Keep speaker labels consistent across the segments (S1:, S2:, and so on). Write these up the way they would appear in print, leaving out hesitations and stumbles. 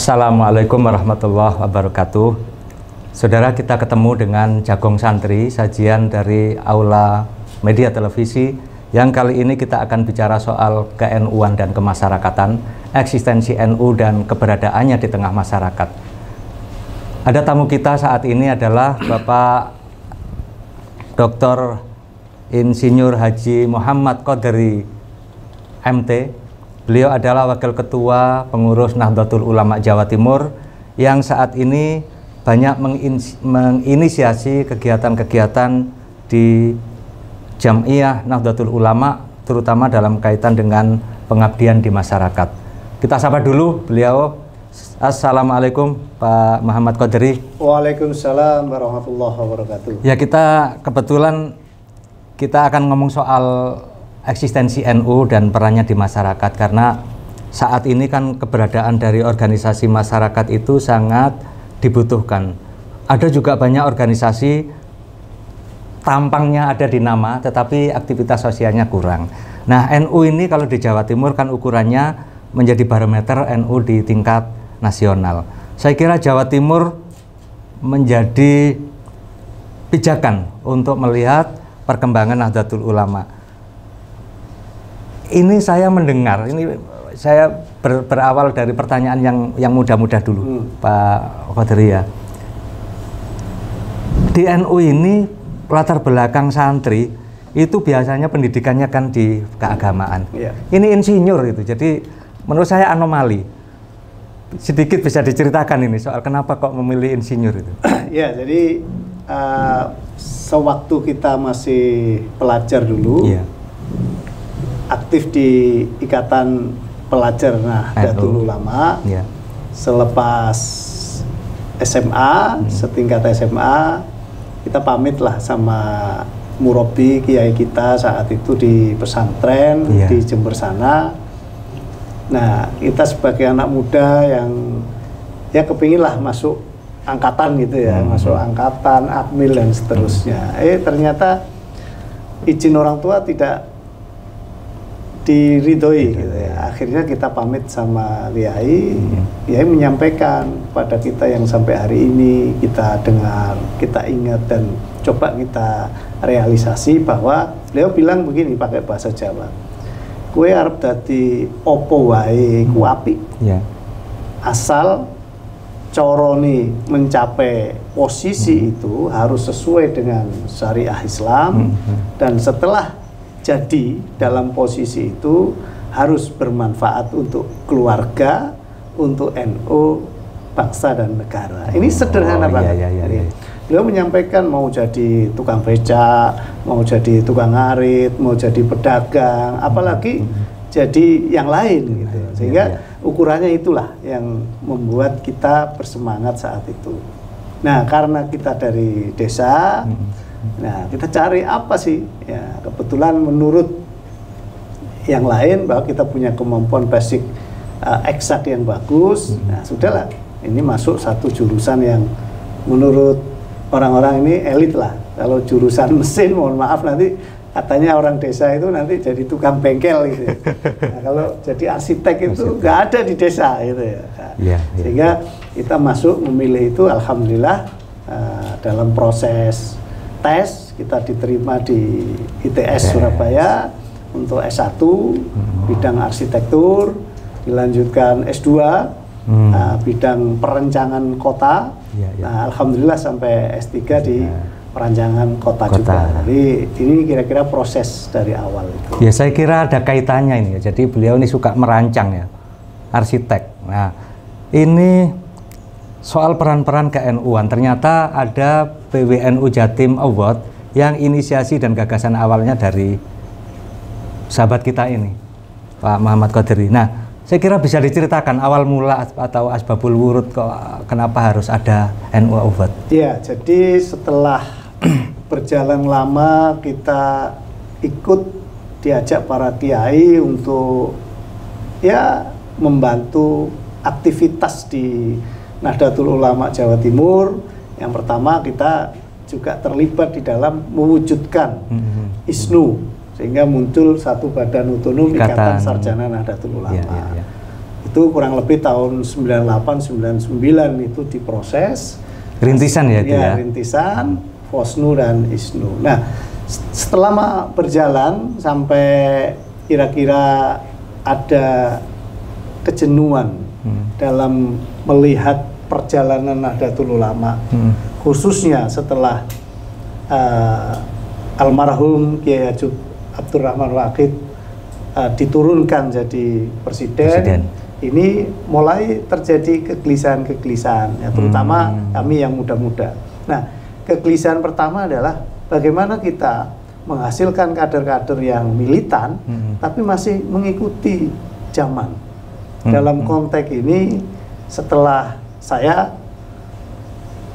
S1: Assalamualaikum warahmatullahi wabarakatuh. Saudara, kita ketemu dengan Jagong Santri, sajian dari Aula Media Televisi, yang kali ini kita akan bicara soal ke-NU-an dan kemasyarakatan, eksistensi NU dan keberadaannya di tengah masyarakat. Ada tamu kita saat ini adalah Bapak Dr. Insinyur Haji Muhammad Qadri MT. Beliau adalah Wakil Ketua Pengurus Nahdlatul Ulama Jawa Timur yang saat ini banyak menginisiasi kegiatan-kegiatan di Jam'iyah Nahdlatul Ulama, terutama dalam kaitan dengan pengabdian di masyarakat. Kita sapa dulu beliau. Assalamualaikum Pak Muhammad Qadri.
S2: Waalaikumsalam warahmatullahi wabarakatuh.
S1: Ya, kita kebetulan akan ngomong soal eksistensi NU dan perannya di masyarakat, karena saat ini kan keberadaan dari organisasi masyarakat itu sangat dibutuhkan. Ada juga banyak organisasi tampangnya ada di nama tetapi aktivitas sosialnya kurang. Nah, NU ini kalau di Jawa Timur kan ukurannya menjadi barometer NU di tingkat nasional. Saya kira Jawa Timur menjadi pijakan untuk melihat perkembangan Nahdlatul Ulama. Ini saya mendengar, ini saya berawal dari pertanyaan yang mudah-mudah dulu, Pak Qadri ya. Di NU ini latar belakang santri itu biasanya pendidikannya kan di keagamaan.
S2: Yeah.
S1: Ini insinyur itu, jadi menurut saya anomali. Sedikit bisa diceritakan ini soal kenapa kok memilih insinyur itu?
S2: Ya, jadi sewaktu kita masih pelajar dulu. Yeah. Aktif di Ikatan Pelajar Nahdlatul Ulama. Yeah. Selepas SMA, setingkat SMA, kita pamit lah sama murabi kiai kita saat itu di pesantren. Yeah. Di Jember sana. Nah, kita sebagai anak muda yang ya kepingin lah masuk angkatan gitu ya, masuk angkatan, akmil dan seterusnya. Ternyata izin orang tua tidak diridhoi gitu ya. Akhirnya kita pamit sama Kiai. Kiai menyampaikan pada kita yang sampai hari ini kita dengar, kita ingat dan coba kita realisasi, bahwa beliau bilang begini pakai bahasa Jawa. Kue arep dadi opo wae ku apik. Yeah. Asal coroni mencapai posisi itu harus sesuai dengan syariah Islam, dan setelah jadi dalam posisi itu harus bermanfaat untuk keluarga, untuk NU, bangsa dan negara. Ini sederhana banget. Iya. Beliau menyampaikan mau jadi tukang beca, mau jadi tukang ngarit, mau jadi pedagang, apalagi jadi yang lain gitu. Sehingga ukurannya itulah yang membuat kita bersemangat saat itu. Nah, karena kita dari desa, nah, kita cari apa sih? Ya, kebetulan menurut yang lain bahwa kita punya kemampuan basic eksak yang bagus. Nah, sudahlah, ini masuk satu jurusan yang menurut orang-orang ini elit lah. Kalau jurusan mesin, mohon maaf nanti katanya orang desa itu nanti jadi tukang bengkel gitu. Nah, kalau jadi arsitek itu nggak ada di desa gitu ya. Nah, sehingga kita masuk memilih itu, alhamdulillah dalam proses tes kita diterima di ITS Surabaya untuk S1 bidang arsitektur, dilanjutkan S2 bidang perencangan kota. Nah, alhamdulillah sampai S3 di perencangan kota juga. Jadi ini kira-kira proses dari awal itu.
S1: Ya, saya kira ada kaitannya ini. Jadi beliau ini suka merancang ya, arsitek. Nah, ini soal peran-peran ke-NU-an, ternyata ada PWNU Jatim Award yang inisiasi dan gagasan awalnya dari sahabat kita ini, Pak Muhammad Qadri. Nah, saya kira bisa diceritakan awal mula atau asbabul wurud kok kenapa harus ada NU Award?
S2: Ya, jadi setelah berjalan lama kita ikut diajak para kiai untuk ya membantu aktivitas di Nahdlatul Ulama Jawa Timur. Yang pertama, kita juga terlibat di dalam mewujudkan ISNU, sehingga muncul satu badan otonom Ikatan Sarjana Nahdlatul Ulama. Itu Itu kurang lebih tahun 98-99 itu diproses.
S1: Rintisan ya itu ya?
S2: Rintisan, Fosnu dan Isnu. Nah, setelah berjalan sampai kira-kira ada kejenuhan dalam melihat perjalanan Nahdlatul Ulama, khususnya setelah almarhum Kiai Haji Abdurrahman Waqid diturunkan jadi presiden. Ini mulai terjadi kegelisahan-kegelisahan, ya, terutama kami yang muda-muda. Nah, kegelisahan pertama adalah bagaimana kita menghasilkan kader-kader yang militan, tapi masih mengikuti zaman. Dalam konteks ini, setelah saya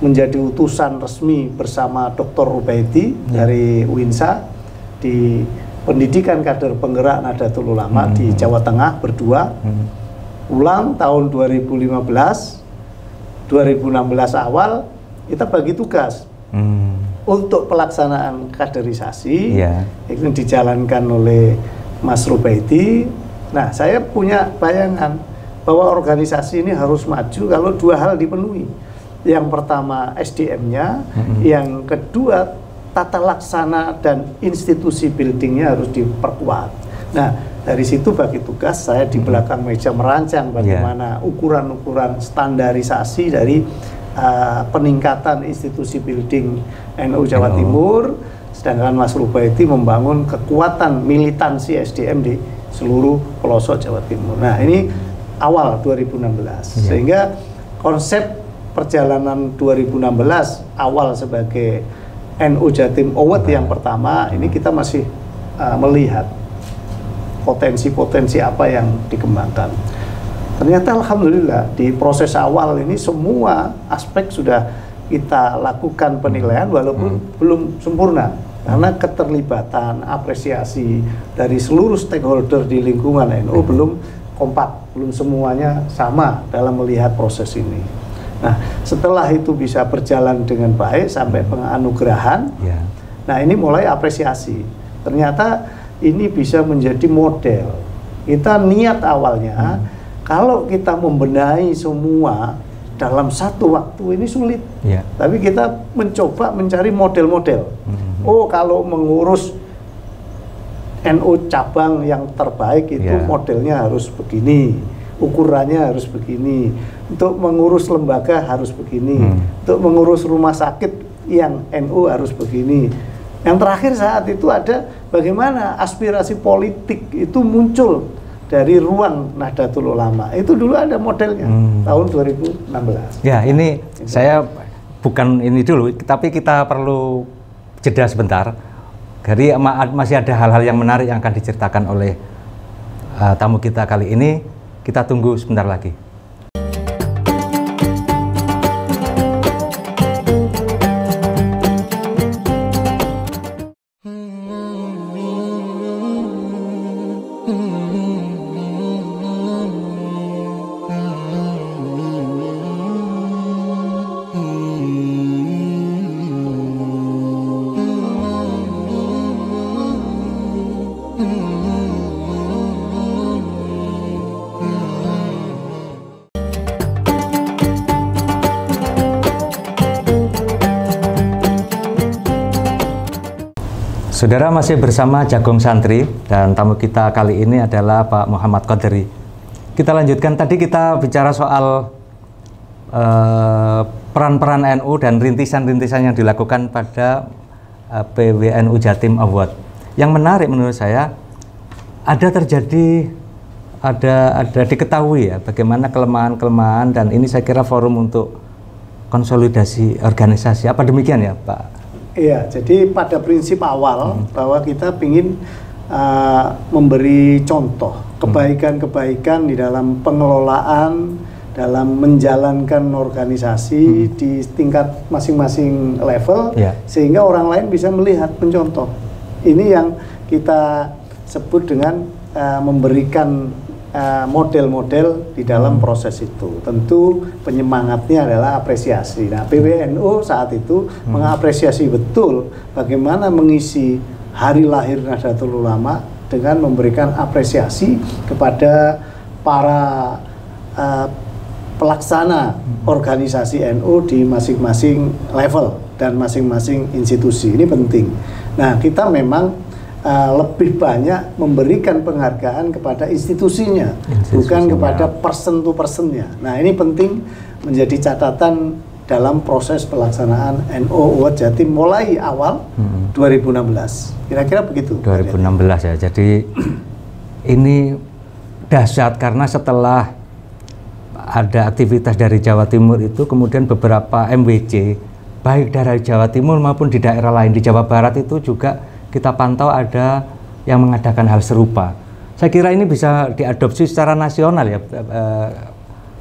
S2: menjadi utusan resmi bersama Dr. Rubaidi dari UINSA di pendidikan kader penggerak Nahdlatul Ulama di Jawa Tengah berdua, ulang tahun 2015, 2016 awal kita bagi tugas untuk pelaksanaan kaderisasi yang dijalankan oleh Mas Rubaidi. Nah, saya punya bayangan bahwa organisasi ini harus maju kalau dua hal dipenuhi. Yang pertama SDM-nya, yang kedua tata laksana dan institusi buildingnya harus diperkuat. Nah, dari situ bagi tugas saya di belakang meja merancang bagaimana ukuran-ukuran standarisasi dari peningkatan institusi building NU Jawa Timur, sedangkan Mas Rubaidi membangun kekuatan militansi SDM di seluruh pelosok Jawa Timur. Nah, ini awal 2016, sehingga konsep perjalanan 2016 awal sebagai NU Jatim Award yang pertama ini kita masih melihat potensi-potensi apa yang dikembangkan. Ternyata alhamdulillah di proses awal ini semua aspek sudah kita lakukan penilaian walaupun belum sempurna karena keterlibatan, apresiasi dari seluruh stakeholder di lingkungan NU belum kompak, belum semuanya sama dalam melihat proses ini. Nah, setelah itu bisa berjalan dengan baik sampai penganugerahan, nah ini mulai apresiasi. Ternyata ini bisa menjadi model. Kita niat awalnya, kalau kita membenahi semua dalam satu waktu ini sulit. Tapi kita mencoba mencari model-model. Oh, kalau mengurus NU cabang yang terbaik itu modelnya harus begini, ukurannya harus begini. Untuk mengurus lembaga harus begini. Untuk mengurus rumah sakit yang NU harus begini. Yang terakhir saat itu ada bagaimana aspirasi politik itu muncul dari ruang Nahdlatul Ulama. Itu dulu ada modelnya tahun 2016.
S1: Ya, ini saya bukan ini dulu, tapi kita perlu jeda sebentar. Jadi masih ada hal-hal yang menarik yang akan diceritakan oleh tamu kita kali ini. Kita tunggu sebentar lagi. Saudara, masih bersama Jagung Santri dan tamu kita kali ini adalah Pak Muhammad Qadri. Kita lanjutkan, tadi kita bicara soal peran-peran NU dan rintisan-rintisan yang dilakukan pada PWNU Jatim Award. Yang menarik menurut saya ada diketahui ya bagaimana kelemahan-kelemahan, dan ini saya kira forum untuk konsolidasi organisasi. Apa demikian ya, Pak?
S2: Iya, jadi pada prinsip awal bahwa kita ingin memberi contoh kebaikan-kebaikan di dalam pengelolaan, dalam menjalankan organisasi di tingkat masing-masing level, sehingga orang lain bisa melihat, mencontoh. Ini yang kita sebut dengan memberikan model-model di dalam proses itu. Tentu penyemangatnya adalah apresiasi. Nah, PWNU saat itu mengapresiasi betul bagaimana mengisi hari lahir Nahdlatul Ulama dengan memberikan apresiasi kepada para pelaksana organisasi NU di masing-masing level dan masing-masing institusi. Ini penting. Nah, kita memang lebih banyak memberikan penghargaan kepada institusinya, bukan kepada person to personnya. Nah, ini penting menjadi catatan dalam proses pelaksanaan NU Award Jatim mulai awal 2016. Kira-kira begitu.
S1: 2016 ya. Jadi ini dahsyat karena setelah ada aktivitas dari Jawa Timur itu kemudian beberapa MWC baik dari Jawa Timur maupun di daerah lain di Jawa Barat itu juga kita pantau ada yang mengadakan hal serupa. Saya kira ini bisa diadopsi secara nasional ya.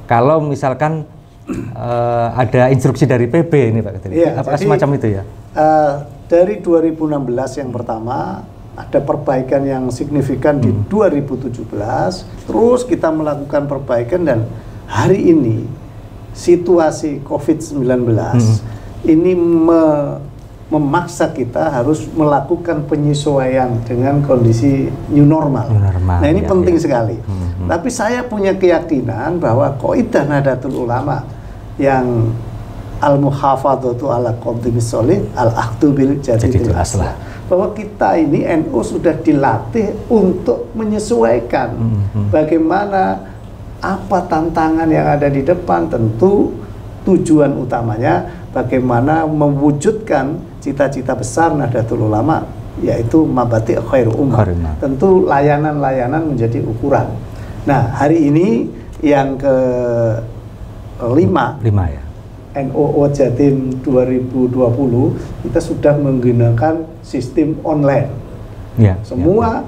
S1: Kalau misalkan ada instruksi dari PB ini Pak Ketua.
S2: Ya,
S1: apa semacam itu ya?
S2: Dari 2016 yang pertama ada perbaikan yang signifikan di 2017, terus kita melakukan perbaikan dan hari ini situasi COVID-19 ini memaksa kita harus melakukan penyesuaian dengan kondisi new normal. Nah, ini penting sekali. Tapi saya punya keyakinan bahwa Qaidah Nahdlatul Ulama yang al-muhafadzatu ala qadhimis sholih al-akhdu bil jadidil aslah, bahwa kita ini NU sudah dilatih untuk menyesuaikan bagaimana apa tantangan yang ada di depan. Tentu tujuan utamanya bagaimana mewujudkan cita-cita besar Nahdlatul Ulama, yaitu mabati' khairu ummah. Tentu layanan-layanan menjadi ukuran. Nah, hari ini yang ke-5 ya. NU Award Jatim 2020 kita sudah menggunakan sistem online. Semua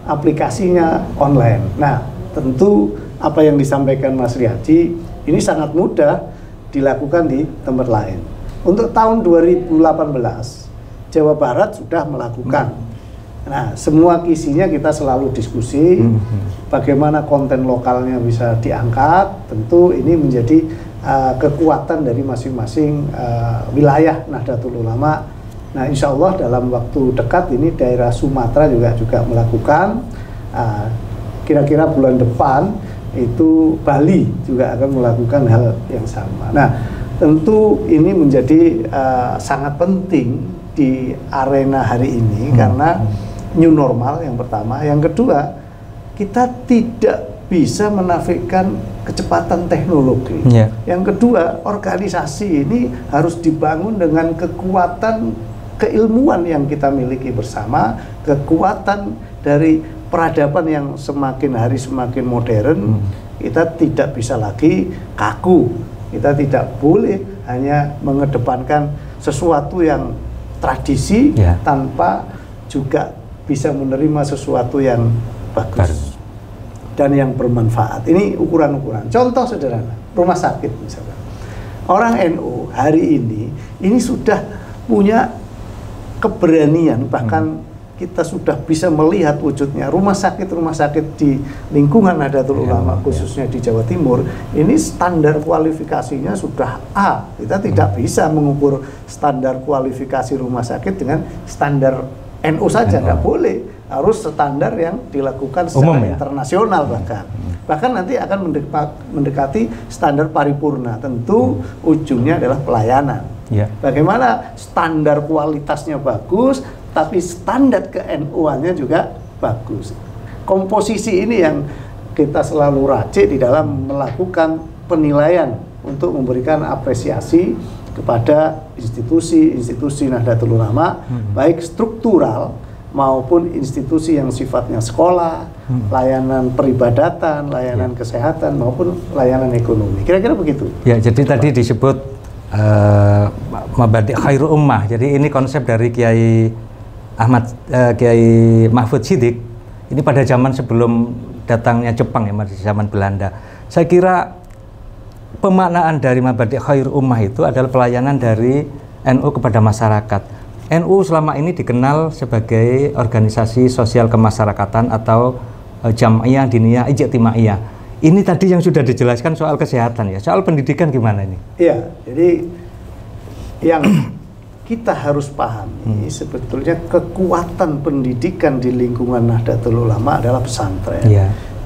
S2: aplikasinya online. Nah, tentu apa yang disampaikan Mas Riyadi ini sangat mudah dilakukan di tempat lain. Untuk tahun 2018 Jawa Barat sudah melakukan. Nah, semua kisinya kita selalu diskusi bagaimana konten lokalnya bisa diangkat. Tentu ini menjadi kekuatan dari masing-masing wilayah Nahdlatul Ulama. Nah, insya Allah dalam waktu dekat ini daerah Sumatera juga melakukan. Kira-kira bulan depan itu Bali juga akan melakukan hal yang sama. Nah, tentu ini menjadi sangat penting di arena hari ini karena new normal yang pertama. Yang kedua, kita tidak bisa menafikan kecepatan teknologi. Yang kedua, organisasi ini harus dibangun dengan kekuatan keilmuan yang kita miliki bersama, kekuatan dari peradaban yang semakin hari semakin modern. Kita tidak bisa lagi kaku. Kita tidak boleh hanya mengedepankan sesuatu yang tradisi tanpa juga bisa menerima sesuatu yang bagus dan yang bermanfaat. Ini ukuran-ukuran. Contoh sederhana, rumah sakit misalkan. Orang NU hari ini sudah punya keberanian, bahkan kita sudah bisa melihat wujudnya. Rumah sakit di lingkungan Nahdlatul Ulama, khususnya di Jawa Timur, ini standar kualifikasinya sudah A. Kita tidak bisa mengukur standar kualifikasi rumah sakit dengan standar NU saja, nggak boleh. Harus standar yang dilakukan secara internasional bahkan nanti akan mendekati standar paripurna. Tentu ujungnya adalah pelayanan. Bagaimana standar kualitasnya bagus, tapi standar ke-NU-annya juga bagus. Komposisi ini yang kita selalu racik di dalam melakukan penilaian untuk memberikan apresiasi kepada institusi Nahdlatul Ulama, baik struktural maupun institusi yang sifatnya sekolah, layanan peribadatan, layanan kesehatan maupun layanan ekonomi. Kira-kira begitu. Ya, jadi tadi disebut mabadi' khairu ummah. Jadi ini konsep dari Kiai Mahfud Siddiq. Ini pada zaman sebelum datangnya Jepang ya, masih zaman Belanda. Saya kira pemaknaan dari mabadi' khairu ummah itu adalah pelayanan dari NU kepada masyarakat. NU selama ini dikenal sebagai organisasi sosial kemasyarakatan atau jam'iyah diniyah ijtimaiyah. Ini tadi yang sudah dijelaskan soal kesehatan ya. Soal pendidikan gimana ini? Iya, jadi yang kita harus pahami sebetulnya kekuatan pendidikan di lingkungan Nahdlatul Ulama adalah pesantren.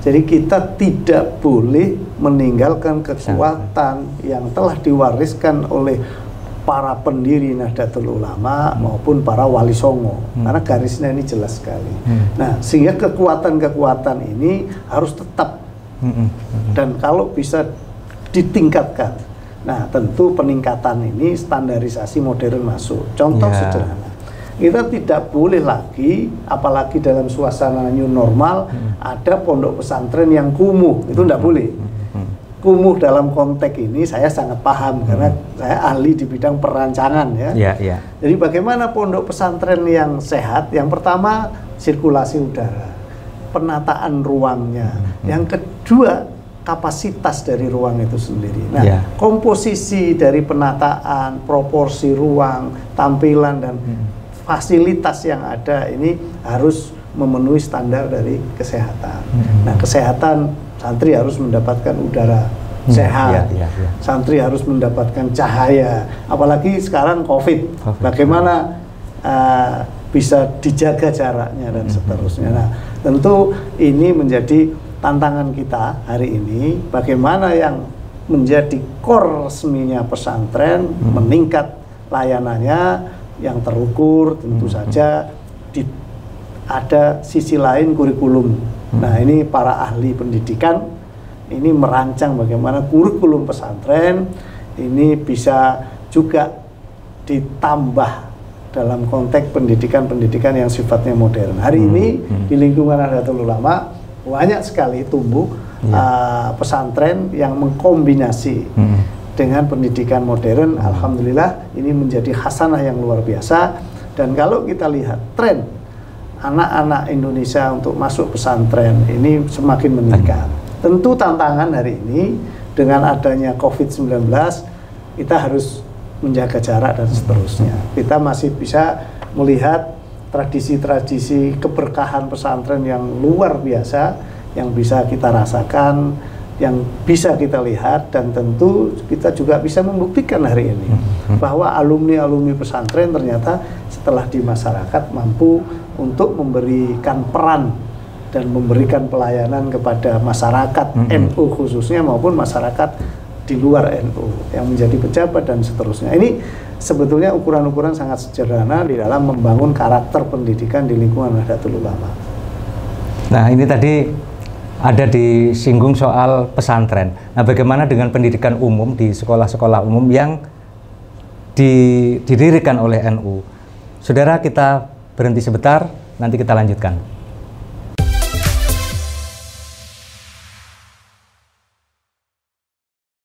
S2: Jadi kita tidak boleh meninggalkan kekuatan yang telah diwariskan oleh para pendiri Nahdlatul Ulama maupun para wali songo, karena garisnya ini jelas sekali. Nah, sehingga kekuatan-kekuatan ini harus tetap dan kalau bisa ditingkatkan. Nah, tentu peningkatan ini standarisasi modern masuk. Contoh sederhana, kita tidak boleh lagi, apalagi dalam suasana new normal, ada pondok pesantren yang kumuh, itu tidak boleh. Kumuh dalam konteks ini saya sangat paham karena saya ahli di bidang perancangan ya. Jadi bagaimana pondok pesantren yang sehat? Yang pertama sirkulasi udara, penataan ruangnya. Yang kedua kapasitas dari ruang itu sendiri. Nah, komposisi dari penataan, proporsi ruang, tampilan dan fasilitas yang ada ini harus memenuhi standar dari kesehatan. Nah, kesehatan santri harus mendapatkan udara sehat, santri harus mendapatkan cahaya, apalagi sekarang COVID. Bagaimana bisa dijaga jaraknya dan seterusnya. Nah, tentu ini menjadi tantangan kita hari ini, bagaimana yang menjadi core resminya pesantren, meningkat layanannya yang terukur, tentu saja ada sisi lain kurikulum. Nah, ini para ahli pendidikan ini merancang bagaimana kurikulum pesantren ini bisa juga ditambah dalam konteks pendidikan-pendidikan yang sifatnya modern. Hari ini di lingkungan Nahdlatul Ulama banyak sekali tumbuh pesantren yang mengkombinasi dengan pendidikan modern. Alhamdulillah ini menjadi hasanah yang luar biasa. Dan kalau kita lihat tren anak-anak Indonesia untuk masuk pesantren ini semakin meningkat. Tentu tantangan hari ini dengan adanya COVID-19 kita harus menjaga jarak dan seterusnya. Kita masih bisa melihat tradisi-tradisi keberkahan pesantren yang luar biasa yang bisa kita rasakan, yang bisa kita lihat, dan tentu kita juga bisa membuktikan hari ini bahwa alumni-alumni pesantren ternyata setelah di masyarakat mampu untuk memberikan peran dan memberikan pelayanan kepada masyarakat NU khususnya maupun masyarakat di luar NU yang menjadi pejabat dan seterusnya. Ini sebetulnya ukuran-ukuran sangat sederhana di dalam membangun karakter pendidikan di lingkungan Nahdlatul Ulama. Nah, ini tadi ada disinggung soal pesantren. Nah, bagaimana dengan pendidikan umum di sekolah-sekolah umum yang didirikan oleh NU? Saudara, kita berhenti sebentar, nanti kita lanjutkan.